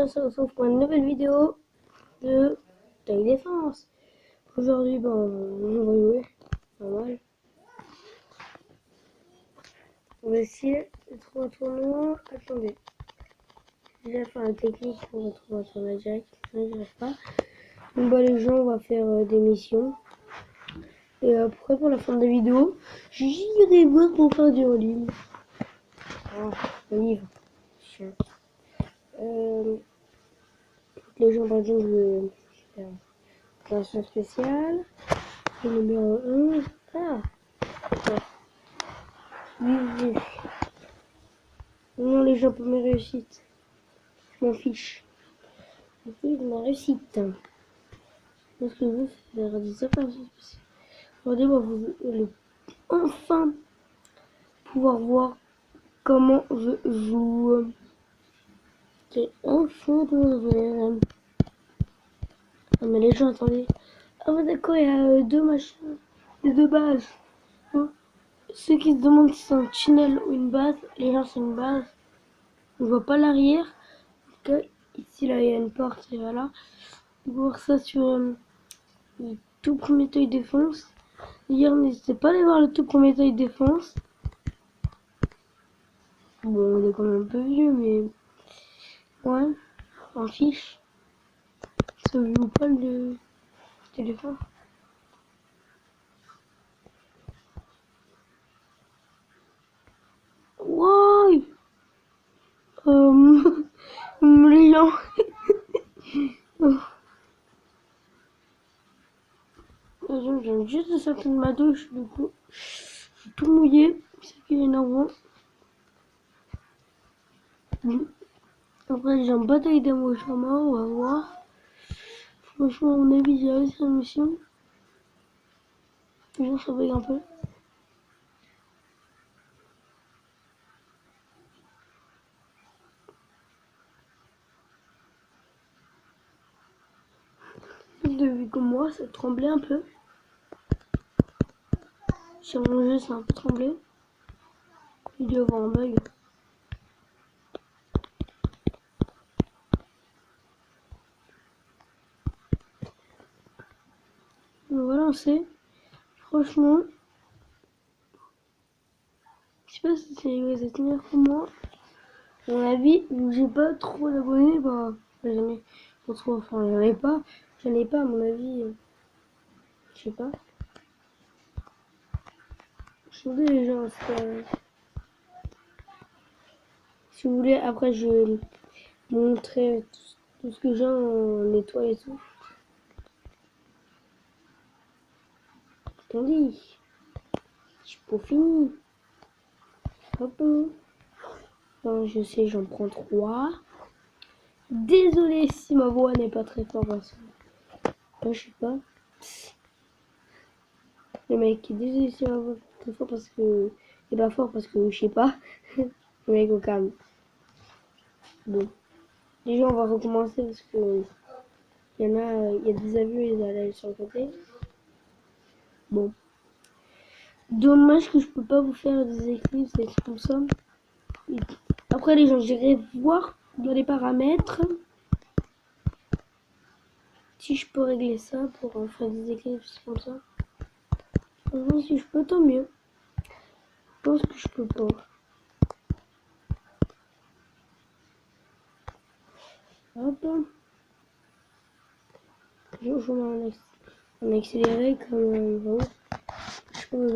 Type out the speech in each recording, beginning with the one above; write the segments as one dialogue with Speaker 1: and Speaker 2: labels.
Speaker 1: se retrouve pour une nouvelle vidéo de taille défense. Aujourd'hui, on va jouer normal. On va essayer de trouver un tournoi. Attendez, j'ai déjà fait un technique pour retrouver un tournoi direct. Non, j'y arrive pas. Donc, les gens, on va faire des missions. Et après, pour la fin de la vidéo, j'irai voir pour faire du en-ligne. Oh, le livre. Chiant. Les gens, par exemple, je vais faire création spéciale. Le numéro 11. Ah, oui. Non, les gens pour mes réussites. Je m'en fiche. Je m'en fiche de ma réussite. Parce que je veux faire des opérations spéciales. Regardez, vous allez enfin pouvoir voir comment je joue. C'est enfin de faire. Ah, mais les gens, attendez. Ah, ouais, d'accord, il y a deux machins. Les deux bases. Hein. Ceux qui se demandent si c'est un tunnel ou une base, les gens, c'est une base. On voit pas l'arrière. Ici, là, il y a une porte, et voilà. On va voir ça sur le tout premier taille défense. D'ailleurs, n'hésitez pas à aller voir le tout premier taille défense. Bon, on est quand même un peu vieux, mais ouais, en fiche. Ça joue pas le téléphone. Ouais. Les gens. Les gens, j'aime juste de sortir de ma douche, du coup, je suis tout mouillé. C'est ce qui est énervant. Après, j'ai un bataille d'amour charmant, on va voir. Franchement, à mon avis, j'ai réussi la mission. Les gens surveillent un peu. Depuis que moi, ça tremblait un peu. Sur mon jeu, ça a un peu tremblé. Il doit y avoir un bug. On va lancer. Franchement, je sais pas si c'est cette meilleure pour moi. À mon avis, vu que j'ai pas trop d'abonnés, j'en ai pas trop, enfin j'en ai pas à mon avis, je sais pas. Je vous dis les gens, si vous voulez, après je vais vous montrer tout ce que j'ai en étoiles et tout. Attendez, je suis pas fini. Hop. Non, je sais, j'en prends 3. Désolé si ma voix n'est pas très forte. Moi, je sais pas. Le mec, désolé si ma voix est très fort parce que. Et pas fort parce que je sais pas. Le mec, au calme. Bon. Déjà, on va recommencer parce que. Il y a des avions, ils allaient sur le côté. Bon. Dommage que je peux pas vous faire des éclipses et tout comme ça. Et après, les gens, j'irai voir dans les paramètres si je peux régler ça pour faire des éclipses comme ça. Franchement, si je peux, tant mieux. Je pense que je peux pas. Hop. Je joue en accéléré comme je pense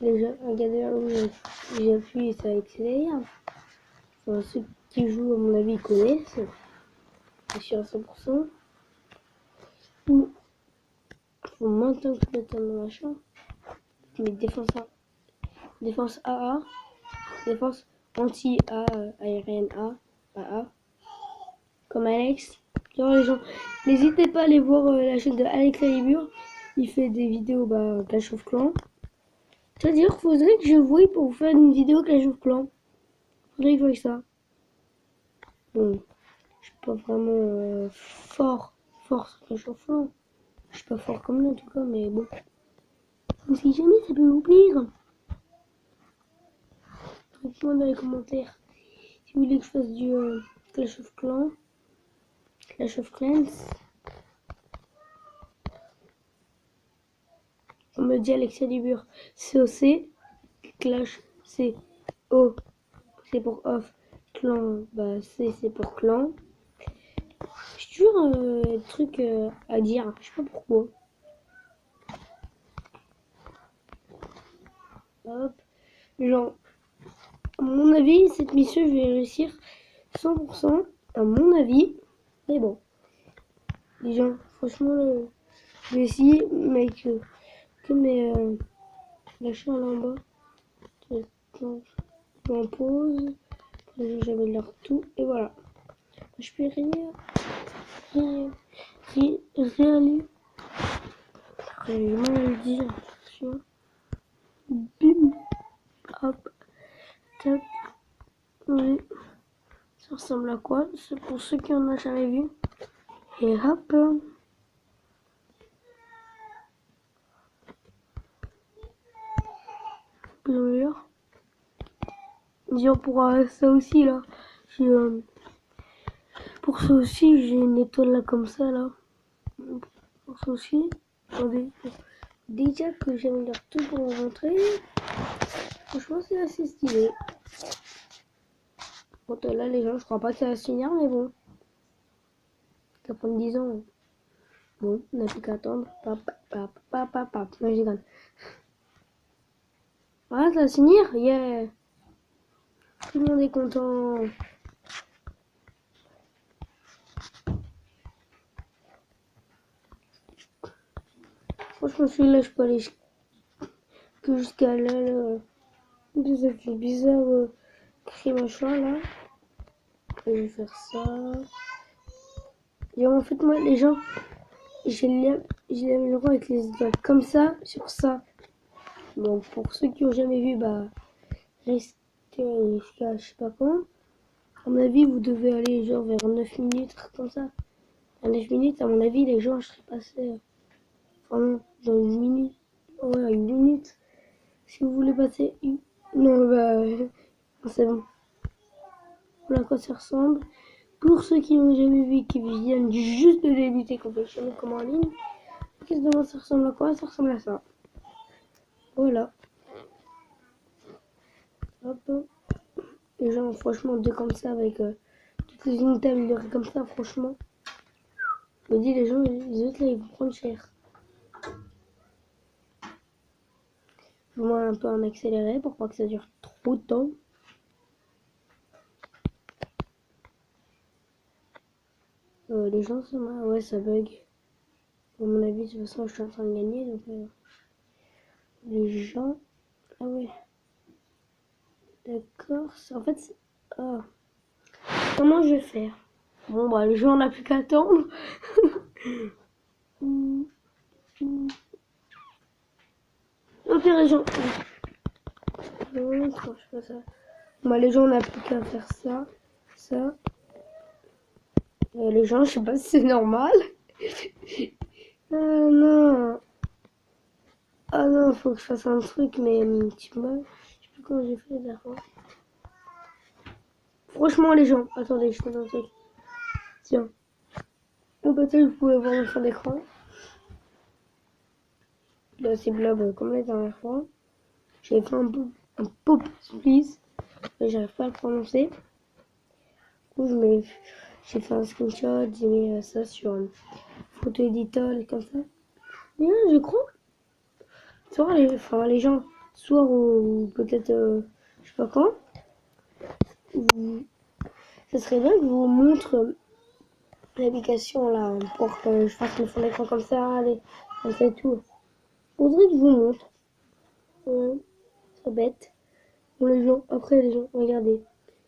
Speaker 1: déjà regardez là où j'appuie et ça accélère. Enfin, ceux qui jouent à mon avis connaissent. Je suis à 100%. Ou faut maintenant que je mette un machin. Je mets défense AA, défense anti-A, aérienne AA, comme Alex. Genre les gens, n'hésitez pas à aller voir la chaîne de Alex Alibur. Il fait des vidéos Clash of Clans. C'est-à-dire qu'il faudrait que je voie pour vous faire une vidéo Clash of Clans. Faudrait que je voie ça. Bon, je suis pas vraiment fort sur Clash of Clans. Je suis pas fort comme lui en tout cas, mais bon. Donc si jamais ça peut vous plaire, dites-moi dans les commentaires si vous voulez que je fasse du Clash of Clans. Clash of Clans. On me dit Excalibur. COC. Clash. C-O. C'est pour off. Clan. Bah, C c'est pour clan. J'ai toujours des trucs à dire. Je sais pas pourquoi. Hop. Genre, à mon avis, cette mission, je vais réussir 100%. À mon avis. Mais bon. Les gens, franchement, je vais essayer, mec. Que mes lâchers là en bas. Je m'en pose. J'avais leur tout. Et voilà. Je peux rien aller. J'ai mal à le dire. Attention. Bim. Hop. Tac. Oui. Ça ressemble à quoi? C'est pour ceux qui en ont jamais vu. Et hop. Plusieurs. Disons pour ça aussi là. Pour ça aussi, j'ai une étoile là comme ça là. Pour ça aussi. Attendez. Déjà que j'aime leur tout pour vous montrer. Franchement, c'est assez stylé. Bon, là, les gens, je crois pas que ça va se finir, mais bon. Ça prend 10 ans. Bon, on n'a plus qu'à attendre. Non, je déconne. Voilà, ça va se finir. Yeah. Tout le monde est content. Franchement, celui-là, je peux aller que jusqu'à là. Ça fait bizarre. Créer machin, là. Et je vais faire ça. Et en fait, moi, les gens, j'ai l'amélioré avec les étoiles comme ça, sur ça. Donc, pour ceux qui ont jamais vu, bah, restez jusqu'à je sais pas quand. À mon avis, vous devez aller genre vers 9 minutes, comme ça. À 9 minutes, à mon avis, les gens, je serais passé. Enfin, dans une minute. Ouais, une minute. Si vous voulez passer une. Non, bah, c'est bon. Voilà à quoi ça ressemble. Pour ceux qui n'ont jamais vu, qui viennent juste de débuter, qu'on fait jamais comment en ligne, qu'est-ce que ça ressemble à quoi? Ça ressemble à ça. Voilà. Hop. Les gens, franchement, deux comme ça, avec toutes les unités améliorées comme ça, franchement. Je me dis, les gens, les autres là, ils vont prendre cher. Je vous mets un peu en accéléré pour pas que ça dure trop de temps. Les gens, ça, ouais, ça bug. À mon avis, de toute façon, je suis en train de gagner, donc les gens, ah ouais, d'accord. En fait, ah. Comment je vais faire? Bon, bah, les gens, on n'a plus qu'à attendre. Ok, les gens. Non, je fais pas ça. Bah, les gens, on n'a plus qu'à faire ça. Ça. Les gens, je sais pas si c'est normal. Ah non. Ah non, faut que je fasse un truc, mais tu vois, je sais plus comment j'ai fait la dernière fois. Franchement, les gens, attendez, je fais un truc. Tiens. Au bâtiment, vous pouvez voir le fond d'écran. Là, c'est blob comme la dernière fois. J'ai fait un pop please. J'arrive pas à le prononcer. Du coup, j'ai fait un screenshot, j'ai mis ça sur une photo éditeur comme ça. Et là, je crois. Soit les gens, soit ou peut-être, je sais pas quand. Ça serait bien que je vous montre l'application là pour que je fasse le fond d'écran comme ça, comme ça et tout. Faudrait que je vous montre. Ouais, c'est bête. Bon, les gens, après les gens, regardez.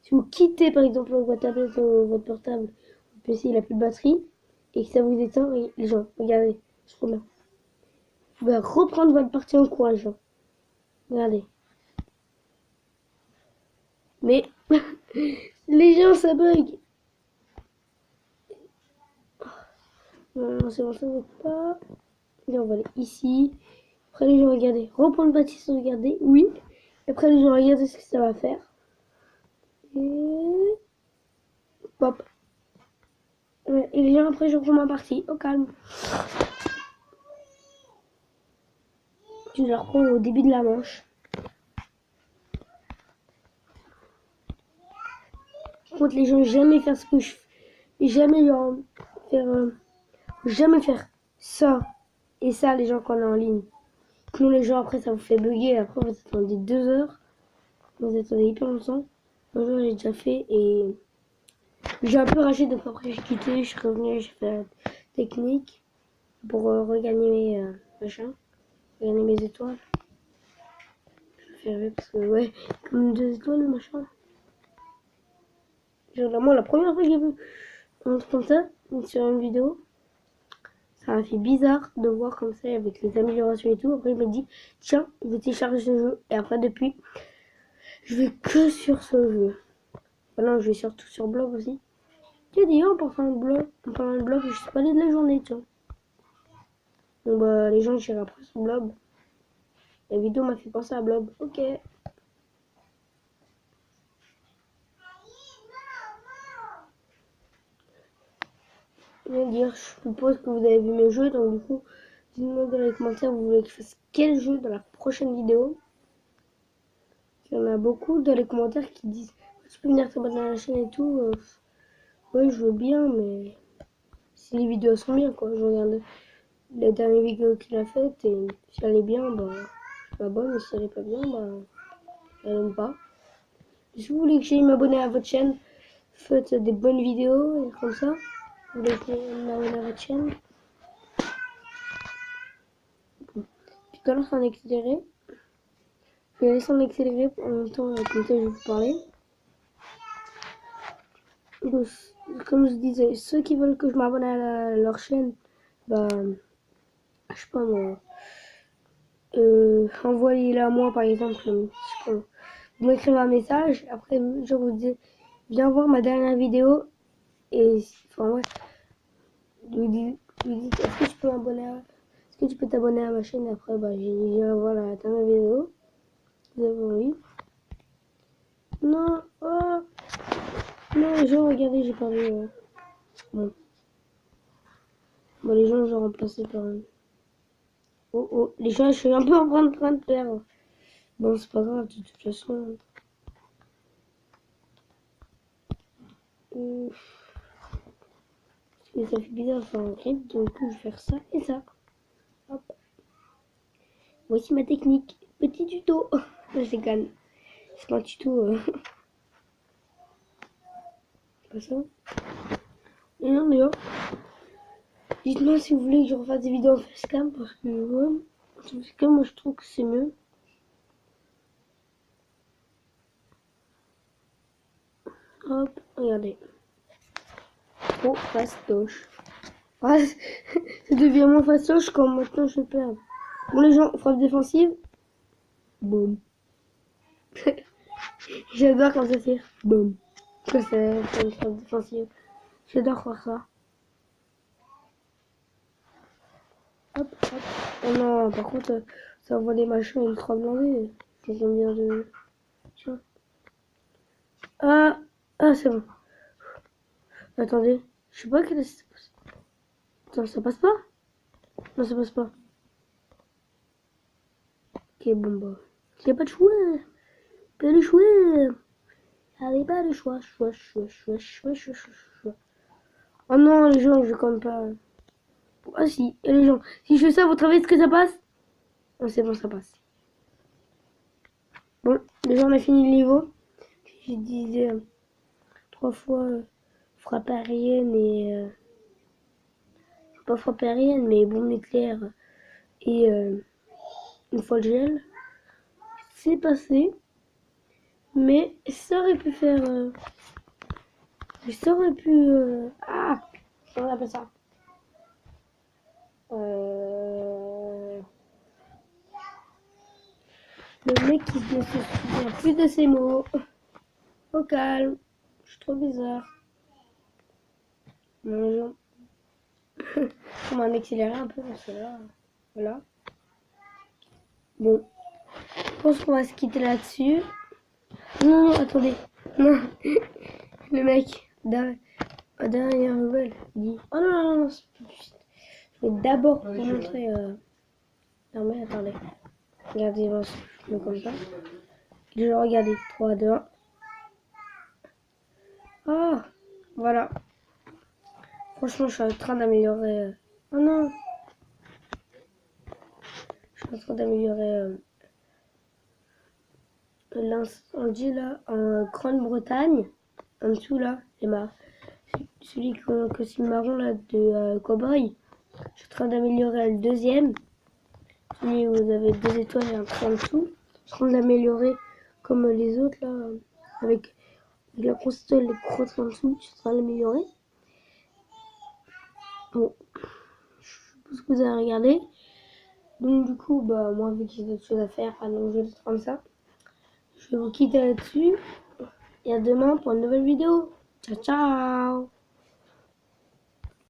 Speaker 1: Si vous quittez par exemple votre tablette ou votre portable, votre PC il a plus de batterie et que ça vous éteint, les gens, regardez, c'est trop bien. Vous pouvez reprendre votre partie en cours, les gens. Regardez. Mais les gens, ça bug. Non, c'est bon, ça ne veut pas. Et on va aller ici. Après les gens, regardez. Reprendre bâtisse, sauvegarder, oui. Et après les gens, regardez ce que ça va faire. Et... Pop. Ouais, et les gens après je reprends ma partie. Au calme. Je la reprends au début de la manche. Par contre, les gens jamais faire ce que je fais. Jamais leur faire. Jamais faire ça et ça, les gens qu'on est en ligne. Sinon, les gens après ça vous fait bugger. Après, vous attendez 2 heures. Vous attendez hyper longtemps. Un jour, j'ai déjà fait et j'ai un peu ragé. Donc après, j'ai quitté. Je suis revenu. J'ai fait la technique pour regagner mes machins. Regagner mes étoiles. Je vais faire parce que, ouais, comme 2 étoiles, machin. Moi, la première fois que j'ai vu un truc comme ça, sur une vidéo, ça m'a fait bizarre de voir comme ça avec les améliorations et tout. Après, je me dis, tiens, je vais télécharger ce jeu. Et après, depuis, je vais que sur ce jeu. Maintenant, je vais surtout sur blog aussi. Tiens, d'ailleurs, en parlant de blog, je suis pas allé de la journée, tiens. Donc, bah, les gens, j'irai après sur blog. La vidéo m'a fait penser à blog. Ok. Je vais dire, je suppose que vous avez vu mes jeux, donc du coup, dites-moi dans les commentaires, vous voulez que je fasse quel jeu dans la prochaine vidéo. Il y en a beaucoup dans les commentaires qui disent, tu peux venir t'abonner à la chaîne et tout. Ouais, je veux bien, mais si les vidéos sont bien, quoi. Je regarde les dernières vidéos qu'il a faites et si elle est bien, bah, je m'abonne. Et si elle est pas bien, bah, elle aime pas. Si vous voulez que j'aille m'abonner à votre chaîne, faites des bonnes vidéos et comme ça. Vous voulez que je m'abonne à votre chaîne. Bon. Puis tout à l'heure, c'est en accéléré. Je vais laisser en accéléré en même temps, comme ça, je vais vous parler. Donc, comme je disais, ceux qui veulent que je m'abonne à leur chaîne, bah, je sais pas moi, envoyez-le à moi par exemple, vous m'écrivez un message, après je vous dis, viens voir ma dernière vidéo, et enfin ouais, vous dites, est-ce que tu peux est-ce que tu peux t'abonner à ma chaîne, et après bah, j'irai voir la dernière vidéo, vous avez envie. Non, oh, non les gens, regardez, j'ai pas vu, bon. Bon, les gens, je vais remplacer par... Oh, oh, les gens, je suis un peu en train de perdre. Bon, c'est pas grave, de toute façon. Et ça fait bizarre de faire un clip, donc je vais faire ça et ça. Hop. Voici ma technique. Petit tuto. Je déconne. C'est pas un tuto. C'est pas ça. Et non, d'ailleurs. Dites-moi si vous voulez que je refasse des vidéos en facecam parce que ouais, en facecam, moi je trouve que c'est mieux. Hop, regardez. Oh, fastoche. Ah, ça devient moins fastoche quand maintenant je perds. Bon, les gens, frappe défensive. Boum. J'adore quand ça tire. Boum. Ça c'est une frappe défensive. J'adore voir ça. Hop, hop. Oh non, par contre, ça envoie des machins ultra blindés. J'aime bien de... Tiens. Ah, ah, c'est bon. Attendez, je sais pas quelle est... Attends, ça passe pas? Non, ça passe pas. Ok, bon bah. Y'a pas de choix. Pas de choix. Allez, pas de choix. Choix. Oh non, les gens, je compte pas. Ah si, et les gens. Si je fais ça, vous savez ce que ça passe? Non, c'est bon, ça passe. Bon, déjà on a fini le niveau. Je disais 3 fois frappe aérienne et... pas frappe aérienne, mais bombe nucléaire et une fois le gel. C'est passé. Mais ça aurait pu faire... ça aurait pu... ah, comment on appelle ça? Le mec qui ne se souvient plus de ses mots. Au calme. Je suis trop bizarre. Bonjour. On m'a accéléré un peu parce que là... Voilà. Bon. Je pense qu'on va se quitter là-dessus. Non, non, attendez. Non. Le mec. La dernière nouvelle dit. Oh non, non, non, c'est tout de suite. Je vais d'abord vous montrer. Non, mais attendez. Regardez, je mets comme ça. Je vais regarder. 3, 2, 1. Ah, voilà. Franchement, je suis en train d'améliorer. Oh non. Je suis en train d'améliorer l'incendie là en Grande-Bretagne. En dessous là, celui costume marron là de Cowboy. Je suis en train d'améliorer le deuxième. Celui où vous avez 2 étoiles et un trait en dessous. Je suis en train d'améliorer comme les autres là. Avec la console et les crottes en dessous. Je suis en train d'améliorer. Bon. Je suppose que vous avez regardé. Donc du coup, bah moi vu que j'ai d'autres choses à faire, donc je vais prendre ça. Je vais vous quitter là-dessus. Et à demain pour une nouvelle vidéo. Ciao ciao.